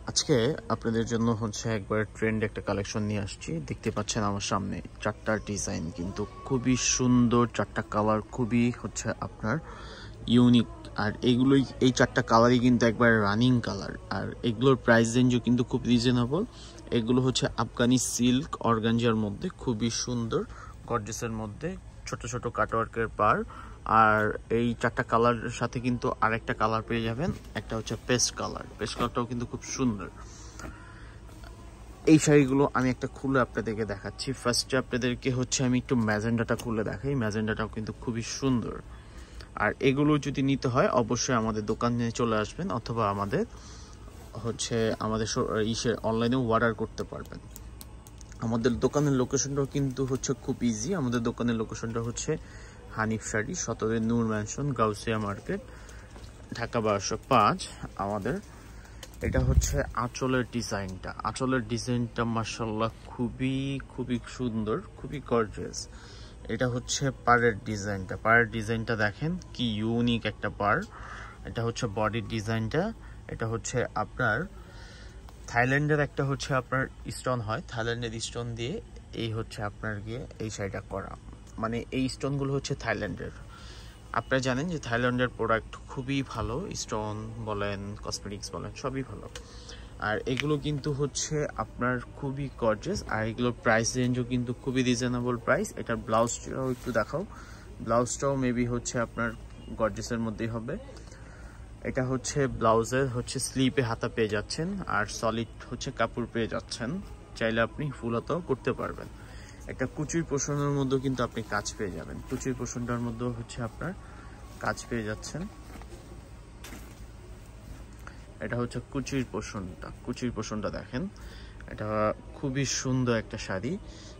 আজকে আপনাদের জন্য হচ্ছে একবার ট্রেন্ড একটা কালেকশন নিয়ে আসছি। দেখতে পাচ্ছেন আমার সামনে চারটা ডিজাইন, কিন্তু খুবই সুন্দর, চারটা কালার খুবই হচ্ছে আপনার ইউনিক। আর এগুলোই, এই চারটা কালারই কিন্তু একবার রানিং কালার। আর এগুলোর প্রাইস রেঞ্জও কিন্তু খুব রিজনেবল। এগুলো হচ্ছে আফগানি সিল্ক অর্গানজার মধ্যে, খুবই সুন্দর গর্জিয়াসের মধ্যে, ছোট ছোট কাটওয়ার্কের পার। আর এই চারটা কালারের সাথে কিন্তু আরেকটা কালার পেয়ে যাবেন, একটা হচ্ছে পেস্ট কালার। পেস্ট কালারটাও কিন্তু খুব সুন্দর। এই শাড়িগুলো আমি একটা খুলে আপনাদেরকে দেখাচ্ছি। ফার্স্টে আপনাদেরকে হচ্ছে আমি একটু ম্যাজেন্ডাটা খুলে দেখাই। ম্যাজেন্ডাটাও কিন্তু খুবই সুন্দর। আর এগুলো যদি নিতে হয় অবশ্যই আমাদের দোকানে চলে আসবেন, অথবা আমাদের অনলাইনেও অর্ডার করতে পারবেন। আমাদের দোকানের লোকেশনটাও কিন্তু হচ্ছে খুব ইজি। আমাদের দোকানের লোকেশনটা হচ্ছে হানিফ শাড়ি, 17 নূর ম্যানশন, গাউসিয়া মার্কেট, ঢাকা 1205। আমাদের এটা হচ্ছে আঁচলের ডিজাইনটা। আঁচলের ডিজাইনটা মাশাআল্লাহ খুবই খুবই সুন্দর, খুবই গর্জিয়াস। এটা হচ্ছে পাড়ের ডিজাইনটা। পাড়ের ডিজাইনটা দেখেন কি ইউনিক একটা পাড়। এটা হচ্ছে বডির ডিজাইনটা। এটা হচ্ছে আপনার থাইল্যান্ডের একটা হচ্ছে আপনার স্টোন হয়, থাইল্যান্ডের স্টোন দিয়ে এই হচ্ছে আপনার গিয়ে এই শাড়িটা করা। মানে এই স্টোনগুলো হচ্ছে থাইল্যান্ডের। আপনারা জানেন যে থাইল্যান্ডের প্রোডাক্ট খুবই ভালো, স্টোন বলেন, কসমেটিক্স বলেন, সবই ভালো। আর এগুলো কিন্তু হচ্ছে আপনার খুবই গর্জিয়াস। আর এগুলোর প্রাইস রেঞ্জও কিন্তু খুবই রিজনেবল প্রাইস। এটার ব্লাউজটাও একটু দেখাও। ব্লাউজটাও মেবি হচ্ছে আপনার গর্জিয়াসের মধ্যেই হবে। এটা হচ্ছে ব্লাউজের হচ্ছে স্লিপে হাতা পেয়ে যাচ্ছেন, আর সলিড হচ্ছে কাপড় পেয়ে যাচ্ছেন। চাইলে আপনি ফুল হাতাও করতে পারবেন। একটা কুচির পোষণের মধ্যেও কিন্তু আপনি কাজ পেয়ে যাবেন। কুচির পোষণটার মধ্যেও হচ্ছে আপনার কাজ পেয়ে যাচ্ছেন। এটা হচ্ছে কুচির পোষণটা। কুচির পোষণটা দেখেন, এটা খুবই সুন্দর একটা শাড়ি।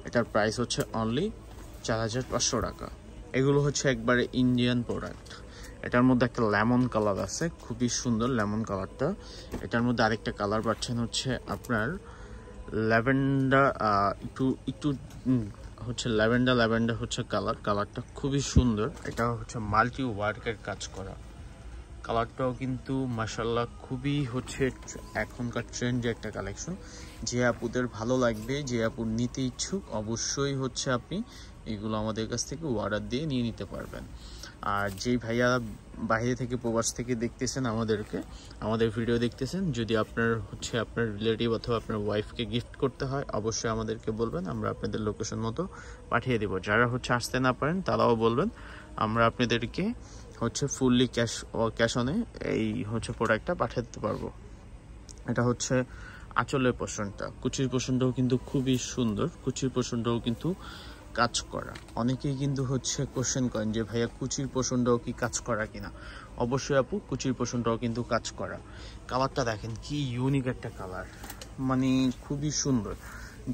এটার প্রাইস হচ্ছে অনলি 4500 টাকা। এগুলো হচ্ছে একবারে ইন্ডিয়ান প্রোডাক্ট। এটার মধ্যে একটা লেমন কালার আছে, খুবই সুন্দর লেমন কালারটা। এটার মধ্যে আরেকটা কালার পাচ্ছেন হচ্ছে আপনার ল্যাভেন্ডার, একটু একটু হচ্ছে ল্যাভেন্ডার হচ্ছে কালারটা খুবই সুন্দর। এটা হচ্ছে মাল্টি ওয়ার্কের কাজ করা। কালারটাও কিন্তু মাশাআল্লাহ খুবই হচ্ছে এখনকার ট্রেন্ডে একটা কালেকশন। যে আপুদের ভালো লাগবে, যে আপুর নিতে ইচ্ছুক, অবশ্যই হচ্ছে আপনি এগুলো আমাদের কাছ থেকে অর্ডার দিয়ে নিয়ে নিতে পারবেন। আর যেই ভাইয়া বাইরে থেকে, প্রবাস থেকে দেখতেছেন আমাদের ভিডিও দেখতেছেন, যদি আপনার হচ্ছে আপনার রিলেটিভ অথবা আপনার ওয়াইফকে গিফট করতে হয় অবশ্যই আমাদেরকে বলবেন, আমরা আপনাদের লোকেশন মতো পাঠিয়ে দেবো। যারা হচ্ছে আসতে না পারেন তারাও বলবেন, আমরা আপনাদেরকে হচ্ছে ফুললি ক্যাশ অনে এই হচ্ছে প্রোডাক্টটা পাঠিয়ে দিতে পারবো। এটা হচ্ছে আঁচলের পোষণটা। কুচির পোষণটাও কিন্তু খুবই সুন্দর। কুচির পোষণটাও কিন্তু কাজ করা। অনেকেই কিন্তু হচ্ছে কোশ্চেন করেন যে ভাইয়া কুচির পোষণটাও কি কাজ করা কিনা। অবশ্যই আপু, কুচির পোষণটাও কিন্তু কাজ করা। কালারটা দেখেন কি ইউনিক একটা কালার, মানে খুবই সুন্দর।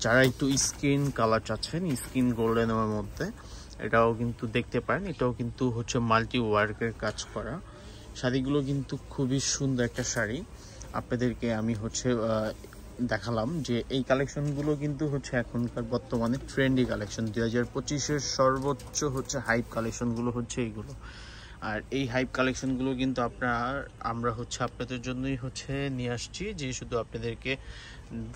যারা একটু স্কিন কালার চাচ্ছেন, স্কিন গোল্ডেনের মধ্যে, এটাও কিন্তু দেখতে পারেন। এটাও কিন্তু হচ্ছে মাল্টি ওয়ার্কের কাজ করা। শাড়িগুলো কিন্তু খুবই সুন্দর একটা শাড়ি। আপনাদেরকে আমি হচ্ছে দেখালাম যে এই কালেকশনগুলো কিন্তু হচ্ছে এখনকার বর্তমানে ট্রেন্ডি কালেকশন। 2025-এর সর্বোচ্চ হচ্ছে হাইপ কালেকশনগুলো হচ্ছে এইগুলো। আর এই হাইপ কালেকশনগুলো কিন্তু আমরা হচ্ছে আপনাদের জন্যই হচ্ছে নিয়ে আসছি, যে শুধু আপনাদেরকে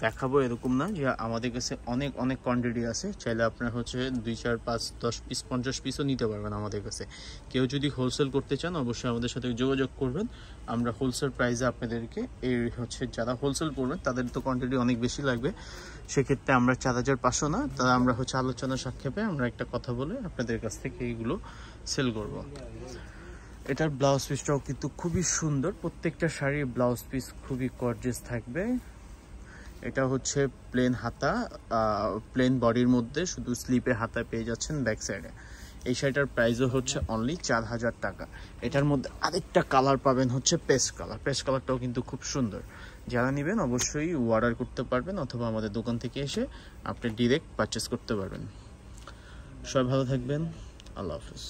দেখাবো এরকম না, যে আমাদের কাছে অনেক অনেক কোয়ান্টিটি আছে। চাইলে আপনারা হচ্ছে 2, 4, 5, 10 পিস, 50 পিসও নিতে পারবেন আমাদের কাছে। কেউ যদি হোলসেল করতে চান অবশ্যই আমাদের সাথে যোগাযোগ করবেন। আমরা হোলসেল প্রাইসে আপনাদেরকে, এই হচ্ছে যারা হোলসেল করবেন তাদের তো কোয়ান্টিটি অনেক বেশি লাগবে, সেক্ষেত্রে আমরা 4500 না, তারা আমরা হচ্ছে আলোচনা সাক্ষেপে আমরা একটা কথা বলে আপনাদের কাছ থেকে এইগুলো সেল করব। এটার ব্লাউজ পিসটাও কিন্তু খুবই সুন্দর। প্রত্যেকটা শাড়ির ব্লাউজ পিস খুবই গর্জিয়াস থাকবে। এটা হচ্ছে প্লেন হাতা, প্লেন বডির মধ্যে শুধু স্লিপে হাতা পেয়ে যাচ্ছেন ব্যাক সাইডে। এই শাড়িটার প্রাইসও হচ্ছে অনলি 4000 টাকা। এটার মধ্যে আরেকটা কালার পাবেন হচ্ছে পেস্ট কালার। পেস্ট কালারটাও কিন্তু খুব সুন্দর। যারা নেবেন অবশ্যই অর্ডার করতে পারবেন, অথবা আমাদের দোকান থেকে এসে আপনি ডিরেক্ট পারচেস করতে পারবেন। সবাই ভালো থাকবেন, আল্লাহ হাফেজ।